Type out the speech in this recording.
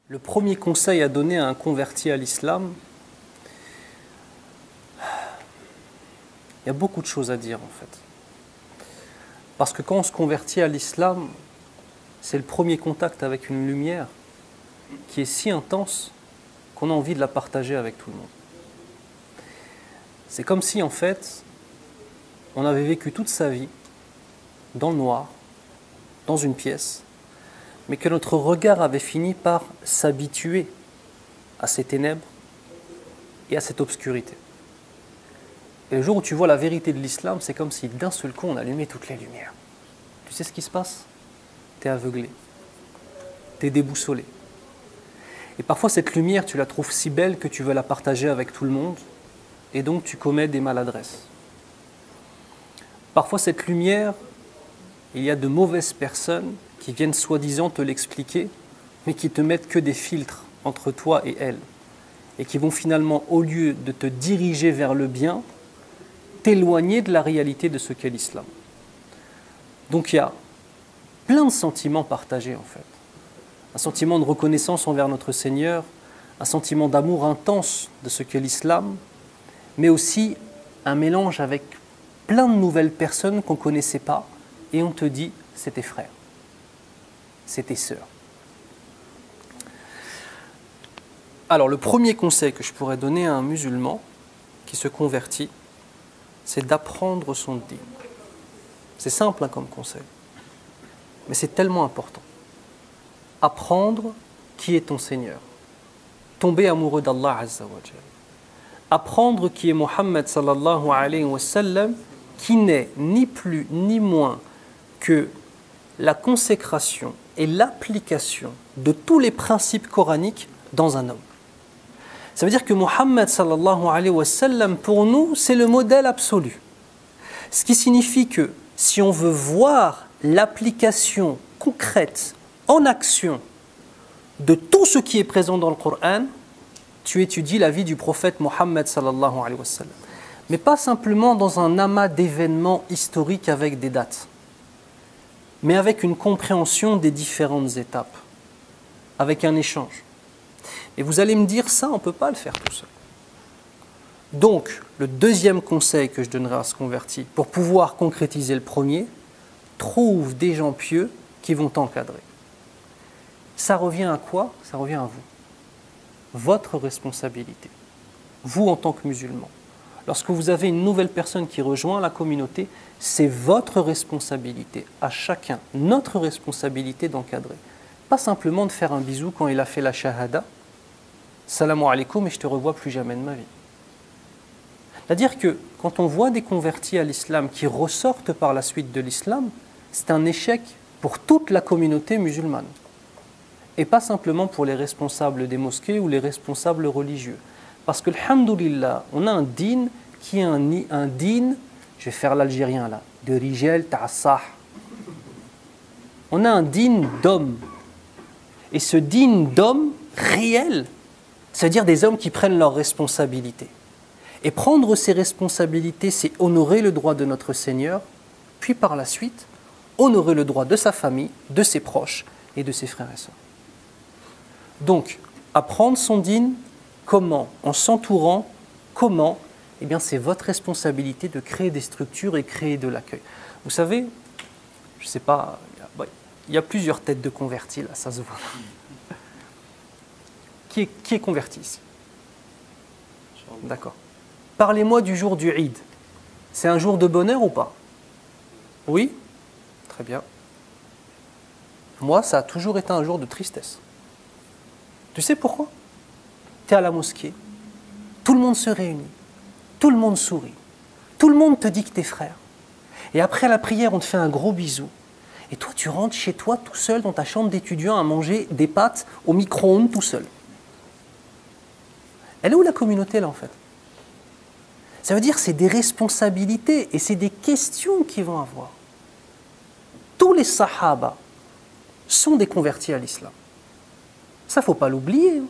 Le premier conseil à donner à un converti à l'islam, il y a beaucoup de choses à dire en fait. Parce que quand on se convertit à l'islam, c'est le premier contact avec une lumière qui est si intense qu'on a envie de la partager avec tout le monde. C'est comme si en fait, on avait vécu toute sa vie dans le noir, dans une pièce, mais que notre regard avait fini par s'habituer à ces ténèbres et à cette obscurité. Et le jour où tu vois la vérité de l'islam, c'est comme si d'un seul coup on allumait toutes les lumières. Tu sais ce qui se passe? Tu es aveuglé, tu es déboussolé. Et parfois cette lumière, tu la trouves si belle que tu veux la partager avec tout le monde, et donc tu commets des maladresses. Parfois cette lumière, il y a de mauvaises personnes qui viennent soi-disant te l'expliquer, mais qui te mettent que des filtres entre toi et elles, et qui vont finalement, au lieu de te diriger vers le bien, t'éloigner de la réalité de ce qu'est l'islam. Donc il y a plein de sentiments partagés en fait. Un sentiment de reconnaissance envers notre Seigneur, un sentiment d'amour intense de ce qu'est l'islam, mais aussi un mélange avec plein de nouvelles personnes qu'on ne connaissait pas, et on te dit, c'est tes frères, c'est tes sœurs. Alors le premier conseil que je pourrais donner à un musulman qui se convertit, c'est d'apprendre son dîn. C'est simple hein, comme conseil, mais c'est tellement important. Apprendre qui est ton Seigneur, tomber amoureux d'Allah Azza wa Jalla. Apprendre qui est Muhammad sallallahu alayhi wa sallam, qui n'est ni plus ni moins que la consécration et l'application de tous les principes coraniques dans un homme. Ça veut dire que Muhammad sallallahu alayhi wa sallam, pour nous, c'est le modèle absolu. Ce qui signifie que si on veut voir l'application concrète, en action, de tout ce qui est présent dans le Coran, tu étudies la vie du prophète Muhammad sallallahu alayhi wa sallam. Mais pas simplement dans un amas d'événements historiques avec des dates, mais avec une compréhension des différentes étapes, avec un échange. Et vous allez me dire, ça, on ne peut pas le faire tout seul. Donc, le deuxième conseil que je donnerai à ce converti, pour pouvoir concrétiser le premier, trouve des gens pieux qui vont t'encadrer. Ça revient à quoi? Ça revient à vous. Votre responsabilité. Vous en tant que musulman. Lorsque vous avez une nouvelle personne qui rejoint la communauté, c'est votre responsabilité, à chacun, notre responsabilité d'encadrer. Pas simplement de faire un bisou quand il a fait la shahada, salam alaikum et je te revois plus jamais de ma vie. C'est-à-dire que quand on voit des convertis à l'islam qui ressortent par la suite de l'islam, c'est un échec pour toute la communauté musulmane. Et pas simplement pour les responsables des mosquées ou les responsables religieux. Parce que, alhamdoulilah, on a un dîn qui est un dîn, je vais faire l'algérien là, de rijal ta'assah. On a un dîn d'hommes. Et ce dîn d'hommes réel, c'est-à-dire des hommes qui prennent leurs responsabilités. Et prendre ces responsabilités, c'est honorer le droit de notre Seigneur, puis par la suite, honorer le droit de sa famille, de ses proches et de ses frères et sœurs. Donc, apprendre son dîn, comment? En s'entourant, comment? Eh bien, c'est votre responsabilité de créer des structures et créer de l'accueil. Vous savez, je ne sais pas, il y a plusieurs têtes de convertis, là, ça se voit. Qui est converti ici? D'accord. Parlez-moi du jour du Eid. C'est un jour de bonheur ou pas? Oui? Très bien. Moi, ça a toujours été un jour de tristesse. Tu sais pourquoi? Tu es à la mosquée, tout le monde se réunit, tout le monde sourit, tout le monde te dit que tu es frère. Et après la prière, on te fait un gros bisou. Et toi, tu rentres chez toi tout seul dans ta chambre d'étudiant à manger des pâtes au micro-ondes tout seul. Elle est où la communauté là en fait? Ça veut dire que c'est des responsabilités et c'est des questions qu'ils vont avoir. Tous les sahaba sont des convertis à l'islam. Ça, il ne faut pas l'oublier.